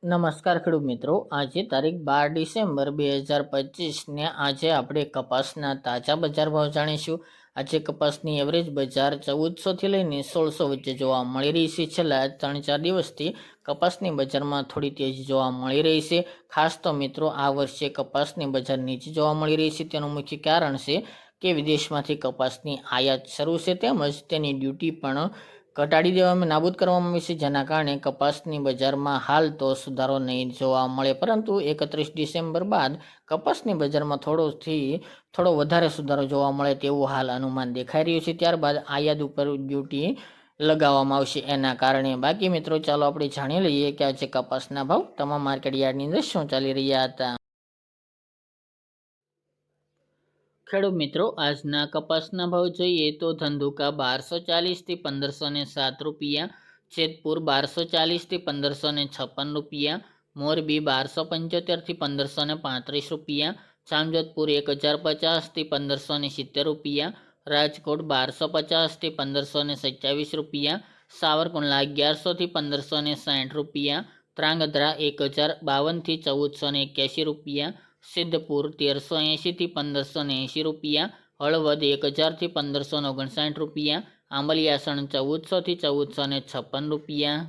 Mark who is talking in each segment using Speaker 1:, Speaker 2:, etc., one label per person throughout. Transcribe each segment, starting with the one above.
Speaker 1: નમસ્કાર ખેડૂત મિત્રો, આજે તારીખ 12 ડિસેમ્બર 2025 ને આજે આપણે કપાસના તાજા બજાર ભાવ જાણીશું। આજે કપાસની એવરેજ બજાર 1400 લઈને 1600 વચ્ચે જોવા મળી રહી છે। છેલ્લા 3-4 દિવસથી કપાસની બજારમાં થોડી તેજી જોવા મળી રહી છે। ખાસ તો મિત્રો, આ વર્ષે કપાસની બજાર નીચે જોવા મળી રહી છે। તેનું મુખ્ય કારણ છે કે વિદેશમાંથી કપાસની આયાત શરૂ છે, તેમજ તેની ડ્યુટી પણ ઘટાડી દેવામાં નાબૂદ કરવામાં આવી છે, જેના કારણે કપાસની બજારમાં હાલ તો સુધારો નહીં જોવા મળે, પરંતુ 31 ડિસેમ્બર બાદ કપાસની બજારમાં થોડો વધારે સુધારો જોવા મળે તેવું હાલ અનુમાન દેખાઈ રહ્યું છે। ત્યારબાદ આયાત ઉપર ડ્યુટી લગાવવામાં આવશે એના કારણે। બાકી મિત્રો, ચાલો આપણે જાણી લઈએ કે આજે કપાસના ભાવ તમામ માર્કેટ યાર્ડની અંદર શું ચાલી રહ્યા હતા। ખેડૂત મિત્રો, આજના કપાસના ભાવ જોઈએ તો ધંધુકા 1240 થી 1507 રૂપિયા, જેતપુર 1240 થી 1556 રૂપિયા, મોરબી 1275 થી 1535 રૂપિયા, જામજોધપુર 1050 થી 1570 રૂપિયા, રાજકોટ 1250 થી 1527 રૂપિયા, સાવરકુંડલા 1100 થી 1560 રૂપિયા, ત્રાંગધ્રા 1052 થી 1481 રૂપિયા, સિદ્ધપુર 1380 થી 1580 રૂપિયા, હળવદ 1000 થી 1559 રૂપિયા, આંબલિયાસણ 1400 થી 1456 રૂપિયા,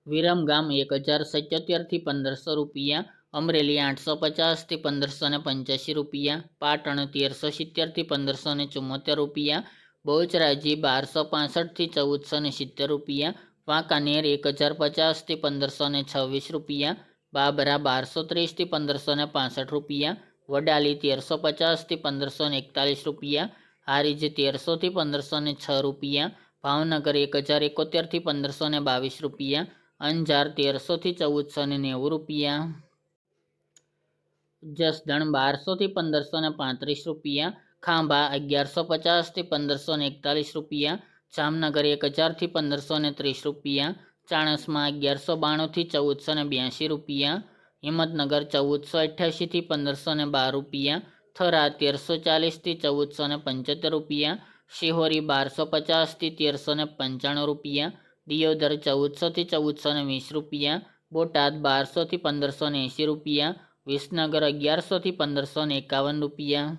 Speaker 1: વિરમગામ 1077 થી 1500 રૂપિયા, અમરેલી 850 થી 1585 રૂપિયા, પાટણ 1370 થી 1574 રૂપિયા, બહુચરાજી 1265 થી 1470 રૂપિયા, વાંકાનેર 1050 થી 1526 રૂપિયા, બાબરા 1230 થી 1565 રૂપિયા, વડાલી 1350 થી 1541 રૂપિયા, હારીજ 1300 થી 1506 રૂપિયા, ભાવનગર 1071 થી 1522 રૂપિયા, અંજાર 1300 થી 1490 રૂપિયા, જસદણ 1200 થી 1535 રૂપિયા, ખાંભા 1150 થી 1541 રૂપિયા, જામનગર 1000 થી 1530 રૂપિયા, ચાણસ્મા 1192 થી 1482 રૂપિયા, હિંમતનગર 1488 થી 1512 રૂપિયા, થરા 1340 થી 1475 રૂપિયા, શિહોરી 1250 થી 1395 રૂપિયા, દિયોદર 1400 થી 1420 રૂપિયા, બોટાદ 1200 થી 1580 રૂપિયા, વિસનગર 1100 થી 1551 રૂપિયા,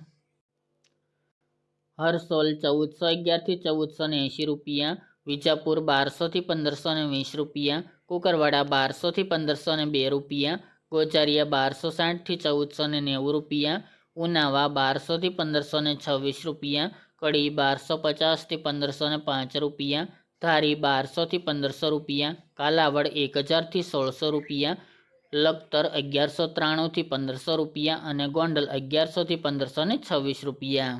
Speaker 1: હરસોલ 1411 થી 1480 રૂપિયા, વિજાપુર 1200 થી 1520 રૂપિયા, કુકરવાડા 1200 થી 1502 રૂપિયા, ગોજારિયા 1260 થી 1490 રૂપિયા, ઉનાવા 1200 થી 1526 રૂપિયા, કડી 1250 થી 1505 રૂપિયા, ધારી 1200 થી 1500 રૂપિયા, કાલાવડ 1000 થી 1600 રૂપિયા, લખતર 1193 થી 1500 રૂપિયા અને ગોંડલ 1100 થી 1526 રૂપિયા।